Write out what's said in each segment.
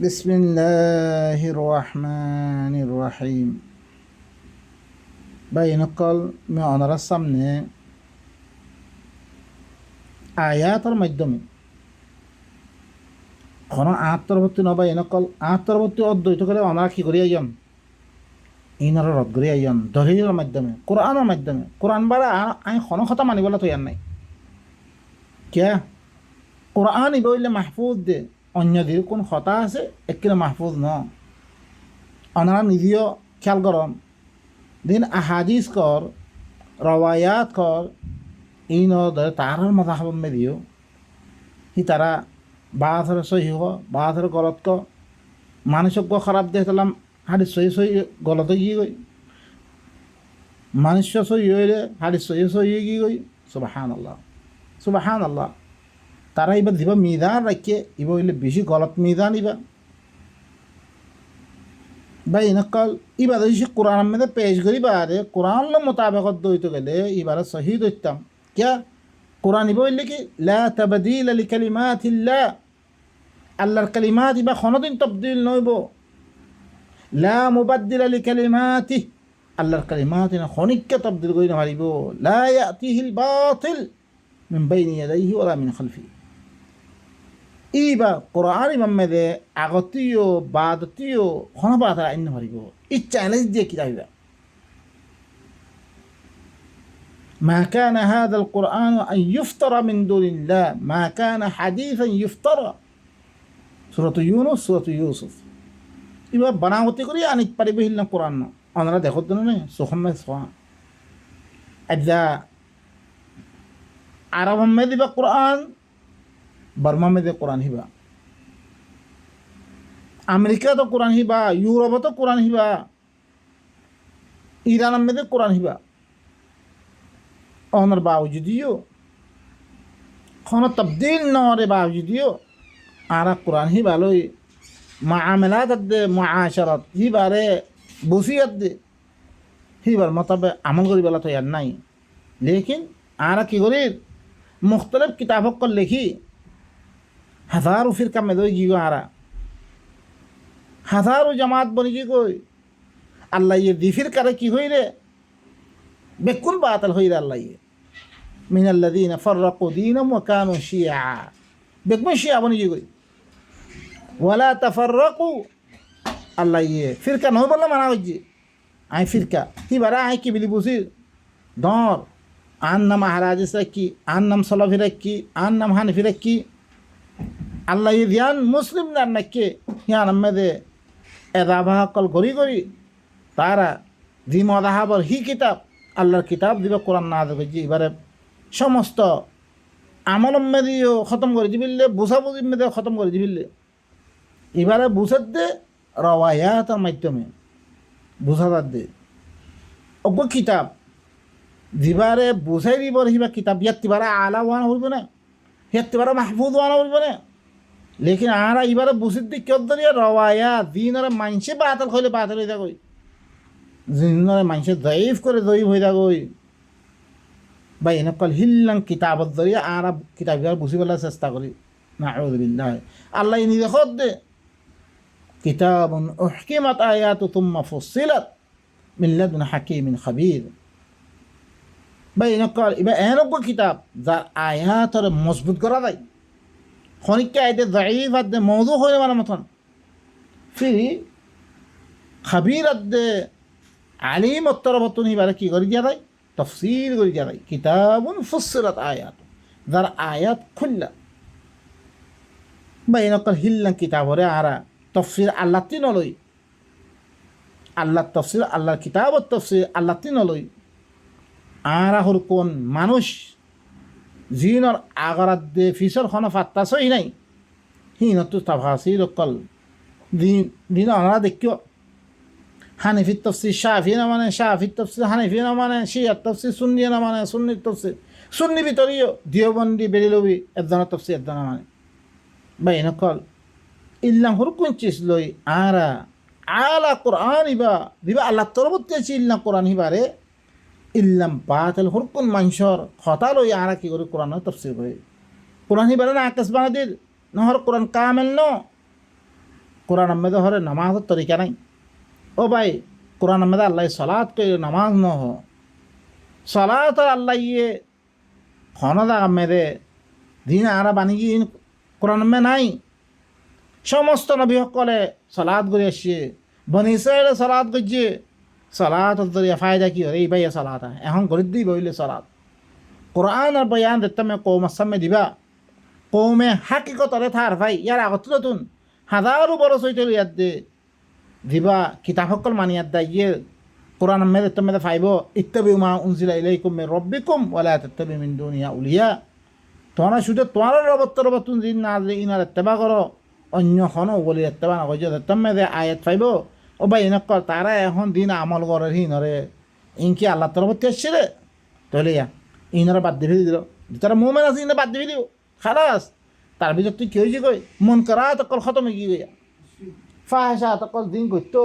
বিসমিল্লাহির রহমানির রহিম। বাইনকল মে অনারার সামনে আয়াতের মাধ্যমে কোন আত্মরবর্তী নবা এনকল আত্মরবর্তী অদ্বৈত করে অনারা কি করি আইন ইনারা রদ করি আইন দলিলের মাধ্যমে কোরআনের মাধ্যমে কোরআন বারা আই কোনো কথা মানিবলা তো ইয়ার নাই কে কোরআন ইবইলে মাহফুজ দে অন্য দিকে কোন কথা আছে একেবারে মাহফুজ ন অনারা নিজেও খেয়াল করন দিন আহাদিস কর রওয়ায়াত কর এই নদরে তারার মাথা খাবার মেদিও হি তারা বাহাথরে সহি হ বাহাথরে গলত ক মানুষজ্ঞ খারাপ দেখলাম হাড়ি সহি সহি গলত গিয়ে গই মানুষ সহি হইলে হাড়ি সহি সহি গিয়ে গই সুবাহান আল্লাহ তারা এবার দিবা মিজান রাখিয়ে এবার হইলে বেশি গলত মিজান ইবা বা ইনকল এবার যদি কোরআন মধ্যে পেশ করি বারে কোরআন মোতাবেকত দইতে গেলে এবারে সহি দইতাম क्या কোরআন ইবা হইলে কি লা তাবদীল লিকালিমাতিল্লাহ আল্লাহর কালিমাত ইবা কোনোদিন তবদিল নইব লা মুবাদ্দিল লিকালিমাতি আল্লাহর কালিমাত না খনিককে তবদিল করি না পারিব লা ইয়াতিহিল বাতিল মিন বাইনি ইয়াদাইহি ওয়ালা মিন খালফি ইবা কোরআন ইমামে আগতীয় বাদতীয় কোনো বাধা আইন পারিব এই চ্যালেঞ্জ দিয়ে কিতাবিবা ما كان هذا القرآن أن يفترى من دون الله ما كان حديثا يفترى سورة يونس سورة يوسف এবার বানাওতি করি আনিক পারিব হিলনা কোরআন আমরা দেখো তো না সুখমে সোয়া আদা আরব মে দিবা কোরআন বার্মা মে দে কোরআন হিবা আমেরিকা তো কোরআন হিবা ইউরোপ তো কোরআন হিবা ইরান মে দে কোরআন হিবা অনর বাউজুদিও কোনো তবদিল নরে বাউজুদিও আরা কোরআন হি ভালোই মাআমালাত দে মুআশারাত হি বারে বসিয়ত দে হি বার মতবে আমল করি বলা তো ইয়ার নাই লেকিন আরা কি করি মুখতলিফ কিতাবক কর লিখি হাজারো ফিরকা মে দই গিগো আরা হাজারো জামাত বনি কি কই আল্লাহ ইয়ে দি ফিরকারে কি হইরে বেকুল বাতিল হইরে আল্লাহ ইয়ে من الذين فرقوا دينهم وكانوا شيعا بكم شيعا بني يقول ولا تفرقوا الله يه فرقة نو بلا منا وجي اي فرقة هي برا اي كي بلي بوسي دور ان مهاراج سكي ان سلفي ركي ان حنفي ركي الله يديان مسلم نكي يا نمده اذابا قل غري غري তারা দি মযহাবর হি কিতাব আল্লাহর কিতাব দিবে কোরআন না দেবে জি এবারে সমস্ত আমল মেদিও খতম করে দিবিলে বুঝাবুঝি মেদে খতম করে দিবিলে এবারে বুঝার দে রওয়ায়াতের মাধ্যমে বুঝাবার দে অজ্ঞ কিতাব দিবারে বুঝাই দিবর হিবা কিতাব ইয়াতিবারে আলা ওয়ান হইব না ইয়াতিবারে মাহফুজ ওয়ান হইব না লেকিন আরা এবারে বুঝির দিক কেউ ধরিয়া রওয়ায়াত দিনরে মানসে বাতিল হইলে বাতিল হয়ে যাগই দিনরে মানসে দাইফ করে দইফ হয়ে যাগই বা এনেকল হিল্লাং কিতাবত জরিয়া আরা কিতাবগার বুঝি পেলার চেষ্টা করি নাউযুবিল্লাহ আল্লাহ নিজে খদ দে কিতাবুন উহকিমাত আয়াতু তুম্মা ফুসিলাত মিন লাদুন হাকিমিন খাবীর বা এনেকল ইবা এনেক কিতাব যার আয়াতর মজবুত করা যায় খনিককে আইতে যায়ীফ আদে মওযু হয়ে মানে মতন ফিরি খাবীর আদে আলিম উত্তরবতন হিবারে কি করে দিয়া যায় তফসির করে দিয়া যায় কিতাবুন ফুসিলাত আয়াত যার আয়াত খুললা বা এনেকল হিল্লাং কিতাবরে আরা তফসির আল্লাহ তিন লই আল্লাহ তফসির আল্লাহর কিতাবত তফসির আল্লাহ তিন লই আরা হল কোন মানুষ জিনর আগারাত দে ফিসর খন ফাত্তা সই নাই হিনতো তাফাসির কল দিন আনারা দেখিও হানিফির তফসির শাফি না মানে শাফির তফসির হানিফি না মানে শিয়ার তফসির সুন্নি না মানে সুন্নির তফসির সুন্নি ভিতরেও দিওবন্দি বেরিলবি একজনের তফসির একজনের মানে বা এনেকল ইল্লাম হর কোন চিজ লই আরা আলা কোরআন ইবা দিবা আল্লাহ তরবতে আছে ইল্লাম কোরআন হিবারে ইল্লাম বাতিল হর কোন মানুষের কথা লই আরা কি করে কোরআন তফসির করে কোরআন হিবারে না আকাশ বানা দিল নহর কোরআন কামেল ন কোরআন মেদে হরে নামাজের তরিকা নাই। ও ভাই, কোরআন মেদে আল্লাহ সলাৎ করে নামাজ ন হ সলাৎ আল্লাহ ইয়ে হনদা মেদে দিন আরা বানি গিয়ে কোরআন মে নাই। সমস্ত নবী সকলে সলাৎ করে আসছে, বনি ইসরায়েলে সলাৎ করছে। সলাৎ দরিয়া ফায়দা কি হরে এই ভাইয়া সলাৎ এখন করে দিই বইলে সলাৎ কোরআন আর বয়ান দেখতাম কৌমার সামনে দিবা কৌমে হাকিকতরে থার ভাই ইয়ার আগত নতুন হাজারো বড় চৈতল ইয়াদ দে দিবা কিতাব সকল মানিয়াত দা ইয়ে কোরআন মেদে মেদে ফাইব ইত্তাবিউ মা উনজিলা ইলাইকুম মির রাব্বিকুম ওয়ালা তাত্তাবিউ মিন দুনিয়া উলিয়া। তোমরা শুধু তোমার রবতুন দিন না ইনার ইত্তেবা করো, অন্য কোনো বলি ইত্তেবা না করছো দেখতাম মেদে আয়াত ফাইব। ও ভাই এনে কর তারা এখন দিন আমল করে হিনরে ইনকি আল্লাহ তরফতে আসছে রে তাহলে ইনারা বাদ দিয়ে ফেলে দিল। তারা মোমেন আছে ইনে বাদ দিয়ে ফেলিও খালাস। তার ভিতর তুই কি হয়েছে কই মন করা তকল খতম হয়ে গিয়ে ফাহাসা তকল দিন করতো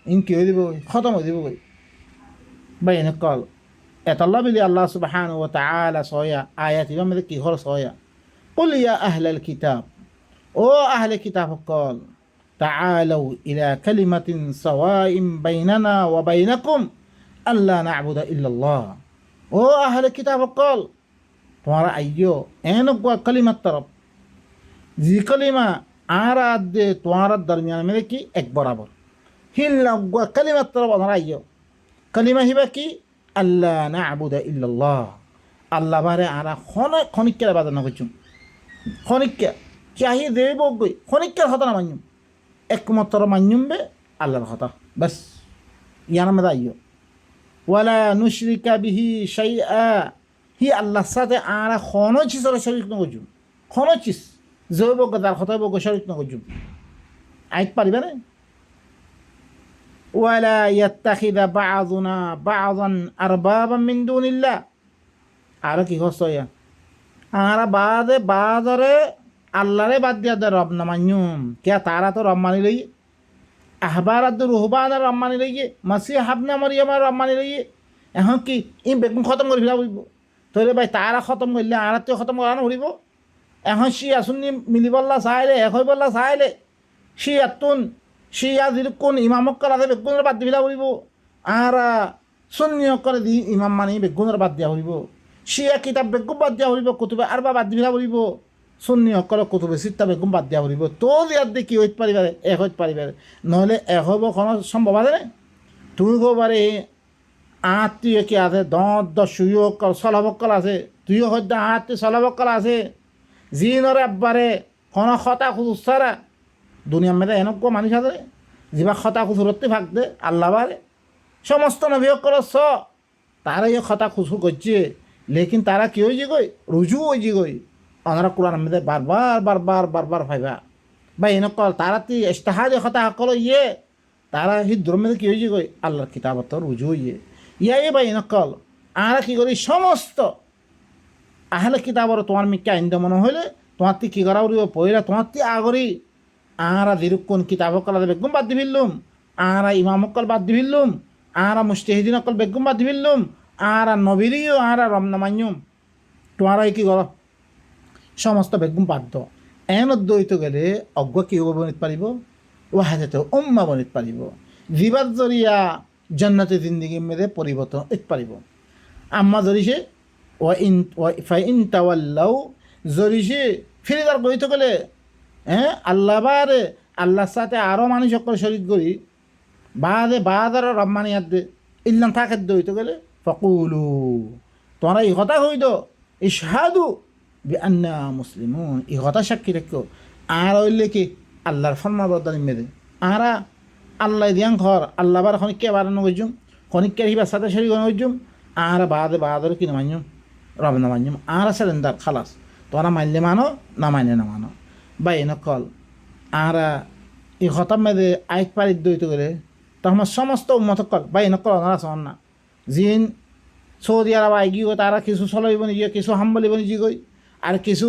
ইন কি হয়ে দিব খতম হয়ে দিব কই ভাই এনে কল এতাল্লা বিলি আল্লাহ সুবহানাহু ওয়া তাআলা সয়া আয়াত ইবা মধ্যে কি হল সয়া কুল ইয়া আহলাল কিতাব ও আহলে কিতাব কল তাআলাউ ইলা কালিমাতিন সাওয়াইন বাইনানা ওয়া বাইনাকুম আল্লা না'বুদা ইল্লাল্লাহ। ও আহলে কিতাব কল তোমারা আইয়ো এনকুয়া কালিমার তরফ জি কালিমা আর আদে তোমার দরমিয়ান মেরে কি এক বরাবর হিল্লা কালিমার তরফ ওনারা আইয়ো। কালিমা হিবা কি আল্লাহ না'বুদা ইল্লাল্লাহ আল্লাহ বারে আরা খনিকের বাদা না করছুম খনিকা চাহি দেব গই খনিকের হতা না মান্যুম একমাত্র মান্যুম বে আল্লাহর হতা বাস ইয়ানা মেদা আইয়ো। ওয়ালা নুশরিকা বিহি শাইআ হি আল্লাহর সাথে আরা কোনো চিজের শরীক না করছুম কোনো চিজ জৈব তার হতা বগ শরীক না করছুম আইত পারিবে না। ওয়ালা ইয়াত্তাখিযা বা'যুনা বা'যান আরবাবাম মিন দুনিল্লাহ আর কি হসয়া আরা বাদে বাদরে আল্লাহরে বাদ দিয়া দে রব না মান্যুম কে তারা তো রব মানি লই আহবার আদ রুহবান রব মানি লই মাসিহ হাবনা মারিয়াম রব মানি লই এখন কি ই বেগুন খতম করে ফেলা হইব তোরে ভাই তারা খতম করলে আর তো খতম করা না হইব। এখন শিয়া সুন্নি মিলিবল্লা চাইলে এক হইবল্লা চাইলে শিয়াতুন শিয়া যিরকম ইমামক করা আছে বেগুনের বাদ দি ফেলা হইব আর সুন্নি করে দি ইমাম মানি বেগুনের বাদ দিয়া হইব। শিয়া কিতাব বেগুন বাদ দিয়া হইব কুতুবে আর বাদ দি ফেলা হইব সুন্নি অকল কুতুবে সিত্তা বেগুন বাদ দিয়া হইব। তো ইয়াদ দিয়ে কি হইতে পারিবারে এক হইতে পারিবারে নহলে এক হইব কোনো সম্ভব আছে না। তুমি কবারে আত্মীয় কি আছে দন্ত সুয়কল চলাবকল আছে তুইও হয়তো আত্মীয় চলাবকল আছে জিনরে আব্বারে কোনো খতা খুচুসারা দুনিয়ার মেয়েদের এনেকুৱা মানুষ আছে যিবা খতা খুচুরতে ভাগতে আল্লাহ বারে সমস্ত নবীসকল চ তারা এই খতা খুচু করছে লেকিন তারা কি হয়েছে গই রুজু হয়েছে গই ওনারা কোরআন মেয়েদের বারবার ভাইবা বা এনেকুৱা তারা তি ইস্তাহাদি খতা সকল ইয়ে তারা সেই দ্রমেদের কি হয়েছে গই আল্লাহর কিতাবত রুজু হইয়ে ইয়াই বা এনেকুৱা আর কি করি সমস্ত আহলে কিতাবর তোমার মিক্কা আইন মনে হইলে তোমার তি কি করা উড়িব পড়িলা তোমার তি আগরি আরা দিরুক্ষণ কিতাব কলা বেগুম বাদ দি ফেললুম আরা ইমাম অকল বাদ দি ফেললুম আরা মুস্তাহিদিন অকল বেগুম বাদ দি ফেললুম আরা নবীরিও আরা রমনামান্যুম তোমারা কি কর সমস্ত বেগুম বাদ এন দইতে গেলে অজ্ঞ কি হব বনিত পারিব ওয়াহাদাতে উম্মা বনিত পারিব জিবার জরিয়া জান্নাতে জিন্দিগি মেরে পরিবর্তন ইত পারিব। আম্মা জরিছে ফাইন তাওয়াল্লাউ জরিছে ফিরিদার গইতে গেলে আল্লাহ বারে আল্লাহর সাথে আরও মানুষ সকল শরীর করি বাদার রব্বানিয়াত দে ইল্লাম থাকে দইতে গেলে ফকুলু তোমরা এই কথা হইত ইশহাদু বিআন্না মুসলিমুন এই কথা সাক্ষী রাখো আর হইলে কি আল্লাহর ফরমাবরদারি মেরে আরা আল্লাহ দিয়াং ঘর আল্লাহ বার খনিকে বারানো গজুম খনিকের হিবার সাথে শরীর গজুম আর বাদর কি নামান্যুম রব নামান্যুম আর সেলেন্দার খালাস তোমরা মানলে মানো না মানলে না মানো বা এনেকল আর এই হতাম মেদে আইক পারিত দইতে গেলে তখন সমস্ত উন্মতকল বা এনেকল ওনারা শোন না জিন সৌদি আরব আইগি গো তারা কিছু চলাইব নিয়ে কিছু হাম্বলিব নিজি গই আর কিছু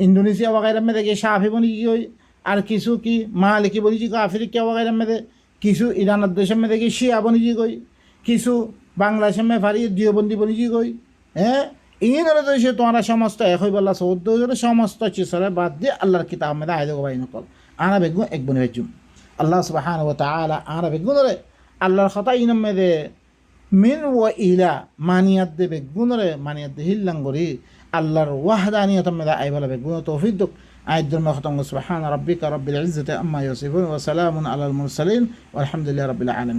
ইন্দোনেশিয়া বগাইরাম মেদে গিয়ে সাফিব নিজি গই আর কিছু কি মালিকি বনিজি গো আফ্রিকা বগাইরাম মেদে কিছু ইরানের দেশের মেদে গিয়ে শিয়া বনিজি গই কিছু বাংলাদেশের মে ফারি দিওবন্দি বনিজি গই ইংরে দেশে তোমরা সমস্ত এক হয়ে বললা চৌদ্দ সমস্ত চিসরে বাদ দিয়ে আল্লাহর কিতাব মেদে আয় দেবো ভাই নকল আনা বেগুন এক বনি বেজুম আল্লাহ সুবহানাহু ওয়া তাআলা আনা বেগুন রে আল্লাহর কথা ইনামে দে মিন ওয়া ইলা মানিয়াত দে বেগুন রে মানিয়াত দে হিল্লাঙ্গরি আল্লাহর ওয়াহদানিয়ত মেদা আইবালা বেগুন তৌফিক দুক আইদুল মাখতাম সুবহান রাব্বিকা রাব্বিল ইজ্জাতি আম্মা ইয়াসিফুন ওয়া সালামুন আলাল মুরসালিন ওয়ালহামদুলিল্লাহি রাব্বিল আলামিন